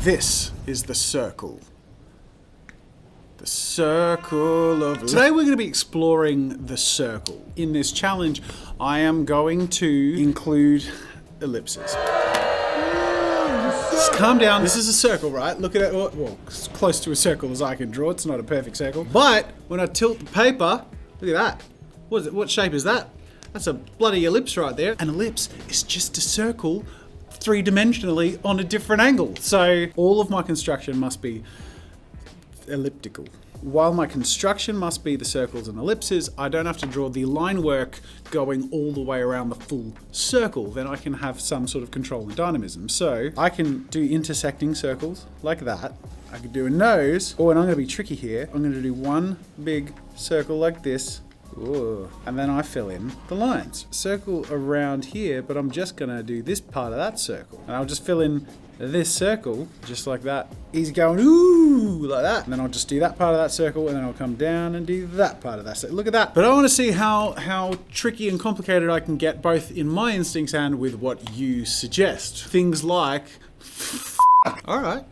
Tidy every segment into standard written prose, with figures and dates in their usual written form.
This is the circle. The circle of... Today we're going to be exploring the circle. In this challenge, I am going to include ellipses. Just calm down. This is a circle, right? Look at it. Well, as close to a circle as I can draw. It's not a perfect circle. But when I tilt the paper, look at that. What is it? What shape is that? That's a bloody ellipse right there. An ellipse is just a circle three-dimensionally on a different angle. So all of my construction must be elliptical. While my construction must be the circles and ellipses, I don't have to draw the line work going all the way around the full circle. Then I can have some sort of control and dynamism. So I can do intersecting circles like that. I could do a nose, and I'm going to be tricky here. I'm going to do one big circle like this. Ooh. And then I fill in the lines. Circle around here, but I'm just gonna do this part of that circle. And I'll just fill in this circle, just like that. Easy going, ooh, like that. And then I'll just do that part of that circle, and then I'll come down and do that part of that circle. Look at that. But I wanna see how tricky and complicated I can get, both in my instincts and with what you suggest. Things like, all right,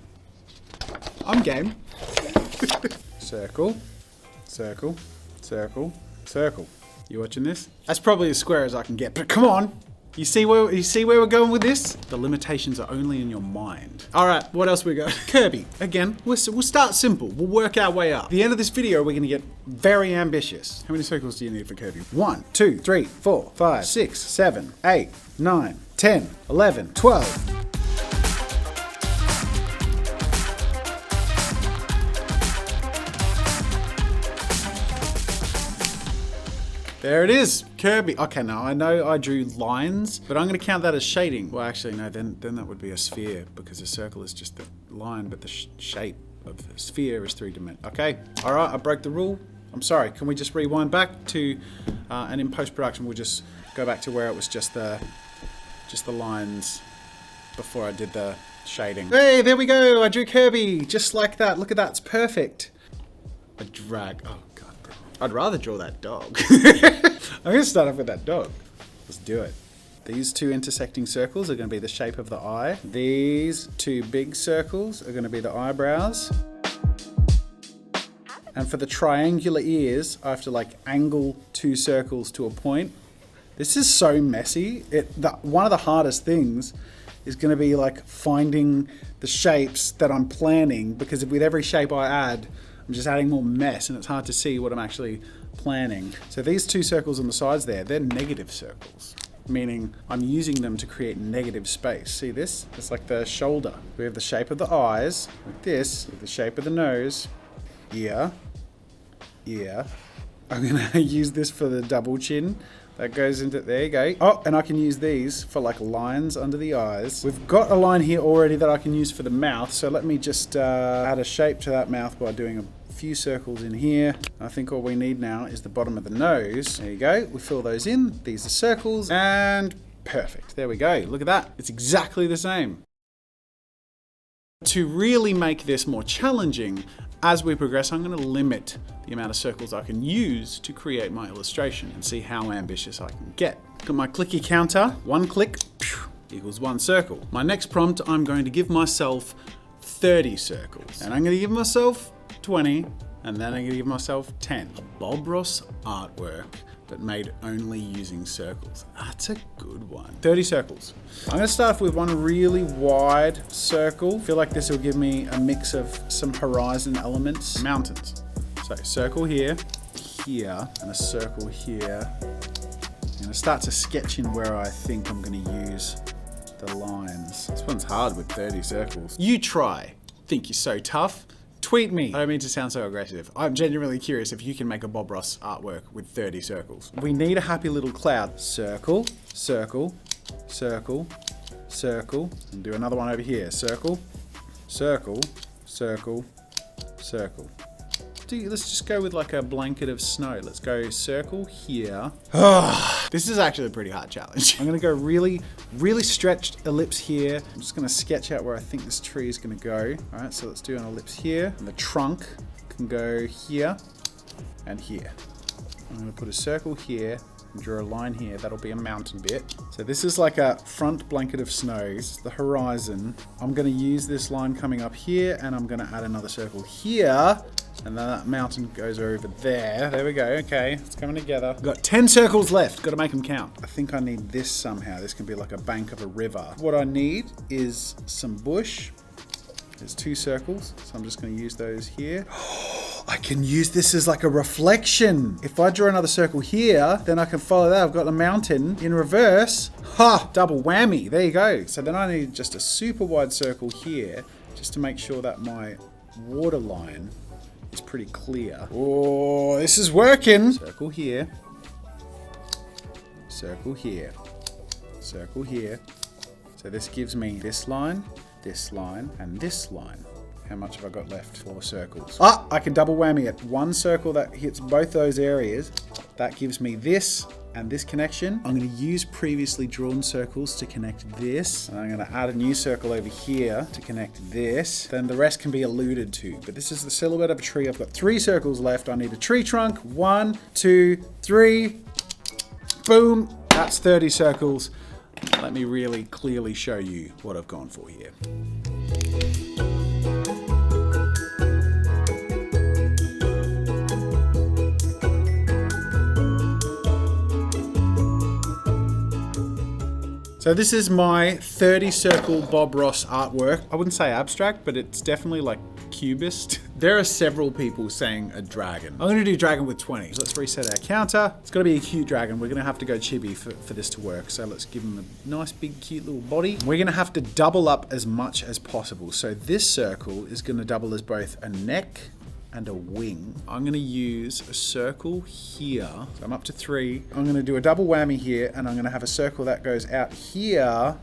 I'm game. Circle, circle, circle, circle. You watching this? That's probably as square as I can get, but come on. You see where we're going with this? The limitations are only in your mind. All right, what else we got? Kirby. Again, we'll start simple. We'll work our way up. At the end of this video, we're gonna get very ambitious. How many circles do you need for Kirby? 1, 2, 3, 4, 5, 6, 7, 8, 9, 10, 11, 12. There it is, Kirby. Okay, now I know I drew lines, but I'm gonna count that as shading. Well, actually, no, then that would be a sphere, because a circle is just the line, but the shape of the sphere is three-dimensional. Okay, all right, I broke the rule. I'm sorry, can we just rewind back to, and in post-production, we'll just go back to where it was just the lines before I did the shading. Hey, there we go, I drew Kirby, just like that. Look at that, it's perfect. A drag, oh God. I'd rather draw that dog. I'm gonna start off with that dog. Let's do it. These two intersecting circles are gonna be the shape of the eye. These two big circles are gonna be the eyebrows. And for the triangular ears, I have to like angle two circles to a point. This is so messy. One of the hardest things is gonna be like finding the shapes that I'm planning, because with every shape I add, I'm just adding more mess and it's hard to see what I'm actually planning. So these two circles on the sides there, they're negative circles, meaning I'm using them to create negative space. See this? It's like the shoulder. We have the shape of the eyes, like this, with the shape of the nose, ear, ear. I'm gonna use this for the double chin. That goes into, there you go. Oh, and I can use these for like lines under the eyes. We've got a line here already that I can use for the mouth. So let me just add a shape to that mouth by doing a few circles in here. I think all we need now is the bottom of the nose. There you go, we fill those in. These are circles and perfect. There we go, look at that. It's exactly the same. To really make this more challenging, as we progress, I'm going to limit the amount of circles I can use to create my illustration and see how ambitious I can get. Got my clicky counter, one click equals one circle. My next prompt, I'm going to give myself 30 circles. And I'm going to give myself 20, and then I'm going to give myself 10. A Bob Ross artwork, but made only using circles. That's a good one. 30 circles. I'm gonna start off with one really wide circle. I feel like this will give me a mix of some horizon elements. Mountains. So circle here, here, and a circle here. I'm gonna start to sketch in where I think I'm gonna use the lines. This one's hard with 30 circles. You try. Think you're so tough? Tweet me. I don't mean to sound so aggressive. I'm genuinely curious if you can make a Bob Ross artwork with 30 circles. We need a happy little cloud. Circle, circle, circle, circle, and do another one over here. Circle, circle, circle, circle. Let's just go with like a blanket of snow. Let's go circle here. This is actually a pretty hard challenge. I'm gonna go really stretched ellipse here. I'm just gonna sketch out where I think this tree is gonna go. All right, so let's do an ellipse here. And the trunk can go here and here. I'm gonna put a circle here Draw a line here. That'll be a mountain bit. So this is like a front blanket of snow. This is the horizon. I'm going to use this line coming up here, and I'm going to add another circle here. And then that mountain goes over there. There we go. Okay, it's coming together. We've got 10 circles left. Got to make them count. I think I need this somehow. This can be like a bank of a river. What I need is some bush. There's 2 circles, so I'm just going to use those here. I can use this as like a reflection. If I draw another circle here, then I can follow that. I've got the mountain in reverse. Ha! Double whammy. There you go. So then I need just a super wide circle here, just to make sure that my water line is pretty clear. Oh, this is working. Circle here. Circle here. Circle here. So this gives me this line, and this line. How much have I got left? 4 circles. Ah, I can double whammy it. 1 circle that hits both those areas. That gives me this and this connection. I'm going to use previously drawn circles to connect this. And I'm going to add a new circle over here to connect this. Then the rest can be alluded to. But this is the silhouette of a tree. I've got 3 circles left. I need a tree trunk. 1, 2, 3. Boom. That's 30 circles. Let me really clearly show you what I've gone for here. So this is my 30 circle Bob Ross artwork. I wouldn't say abstract, but it's definitely like cubist. There are several people saying a dragon. I'm gonna do dragon with 20. So let's reset our counter. It's gotta be a cute dragon. We're gonna have to go chibi for this to work. So let's give him a nice big cute little body. We're gonna have to double up as much as possible. So this circle is gonna double as both a neck and a wing. I'm gonna use a circle here. So I'm up to 3. I'm gonna do a double whammy here, and I'm gonna have a circle that goes out here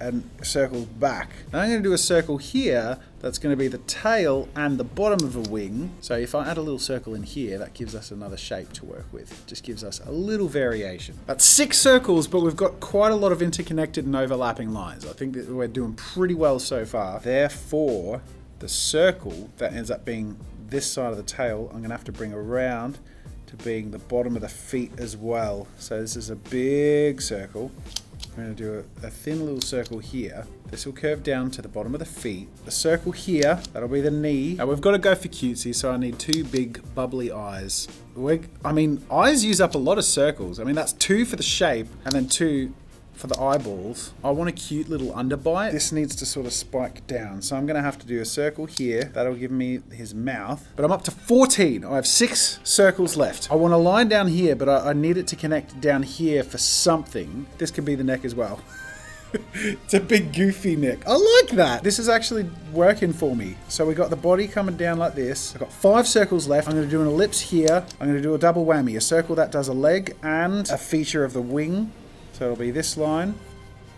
and circles back. Now I'm gonna do a circle here that's gonna be the tail and the bottom of a wing. So if I add a little circle in here, that gives us another shape to work with. Just gives us a little variation. That's 6 circles, but we've got quite a lot of interconnected and overlapping lines. I think that we're doing pretty well so far. Therefore, the circle that ends up being this side of the tail, I'm gonna have to bring around to being the bottom of the feet as well. So this is a big circle. I'm gonna do a thin little circle here. This will curve down to the bottom of the feet. A circle here, that'll be the knee. Now we've got to go for cutesy, so I need 2 big bubbly eyes. Eyes use up a lot of circles. I mean, that's 2 for the shape, and then 2 for the eyeballs. I want a cute little underbite. This needs to sort of spike down. So I'm gonna have to do a circle here. That'll give me his mouth. But I'm up to 14. I have 6 circles left. I want a line down here, but I need it to connect down here for something. This could be the neck as well. It's a big goofy neck. I like that. This is actually working for me. So we got the body coming down like this. I've got 5 circles left. I'm gonna do an ellipse here. I'm gonna do a double whammy. A circle that does a leg and a feature of the wing. So it'll be this line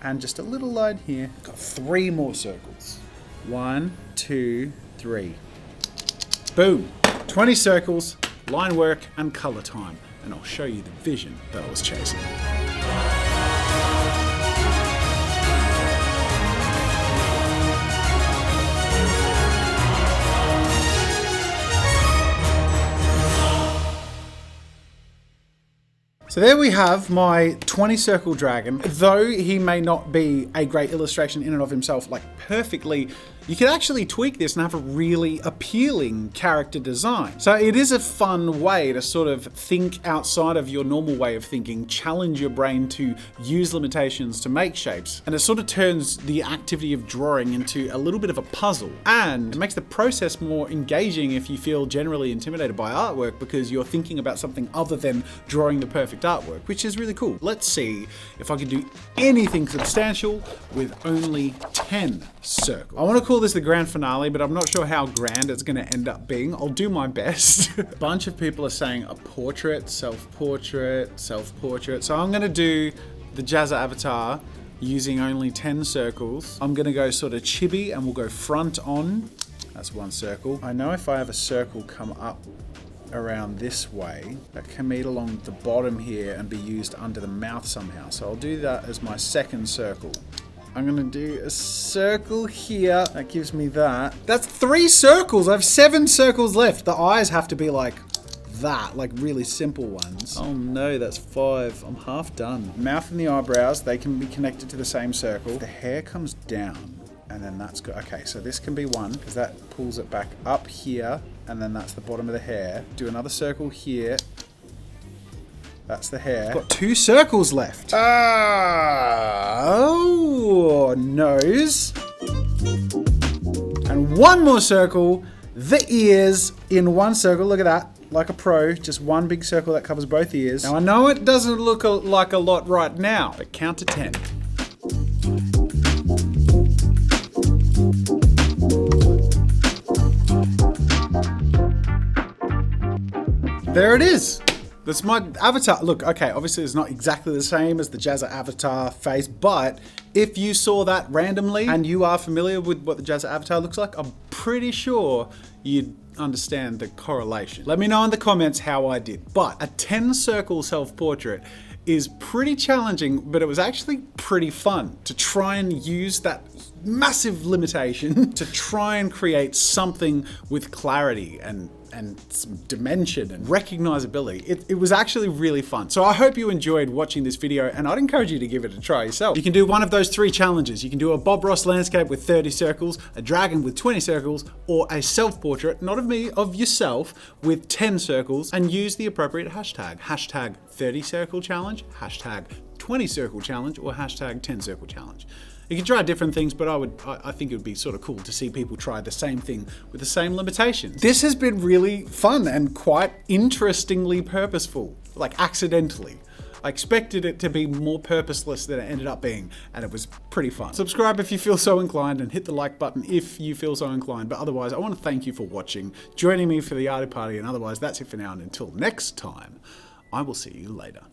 and just a little line here. Got 3 more circles. 1, 2, 3. Boom. 20 circles, line work and color time. And I'll show you the vision that I was chasing. So there we have my 20 circle dragon. Though he may not be a great illustration in and of himself, like perfectly, you can actually tweak this and have a really appealing character design. So it is a fun way to sort of think outside of your normal way of thinking, challenge your brain to use limitations to make shapes. And it sort of turns the activity of drawing into a little bit of a puzzle. And it makes the process more engaging if you feel generally intimidated by artwork because you're thinking about something other than drawing the perfect artwork, which is really cool. Let's see if I can do anything substantial with only 10 circles. I want to call this the grand finale, but I'm not sure how grand it's going to end up being. I'll do my best. A bunch of people are saying a portrait, self-portrait, self-portrait. So I'm going to do the JAZZA avatar using only 10 circles. I'm going to go sort of chibi and we'll go front on. That's 1 circle. I know if I have a circle come up around this way, that can meet along the bottom here and be used under the mouth somehow. So I'll do that as my 2nd circle. I'm gonna do a circle here. That gives me that. That's 3 circles. I have 7 circles left. The eyes have to be like that, like really simple ones. Oh no, that's 5. I'm half done. Mouth and the eyebrows, they can be connected to the same circle. The hair comes down, and then that's good. Okay, so this can be 1, because that pulls it back up here, and then that's the bottom of the hair. Do another circle here. That's the hair. Got 2 circles left. Oh, nose. And 1 more circle. The ears in 1 circle. Look at that. Like a pro. Just 1 big circle that covers both ears. Now, I know it doesn't look like a lot right now, but count to 10. There it is. That's my avatar. Look, okay, obviously it's not exactly the same as the Jazza avatar face, but if you saw that randomly and you are familiar with what the Jazza avatar looks like, I'm pretty sure you'd understand the correlation. Let me know in the comments how I did. But a 10 circle self-portrait is pretty challenging, but it was actually pretty fun to try and use that massive limitation to try and create something with clarity and some dimension and recognizability. It was actually really fun. So I hope you enjoyed watching this video, and I'd encourage you to give it a try yourself. You can do one of those 3 challenges. You can do a Bob Ross landscape with 30 circles, a dragon with 20 circles, or a self-portrait, not of me, of yourself, with 10 circles, and use the appropriate hashtag. Hashtag 30 circle challenge, hashtag 20 circle challenge, or hashtag 10 circle challenge. You can try different things, but I think it would be sort of cool to see people try the same thing with the same limitations. This has been really fun and quite interestingly purposeful, like accidentally. I expected it to be more purposeless than it ended up being, and it was pretty fun. Subscribe if you feel so inclined, and hit the like button if you feel so inclined. But otherwise, I want to thank you for watching, joining me for the Arty Party, and otherwise, that's it for now. And until next time, I will see you later.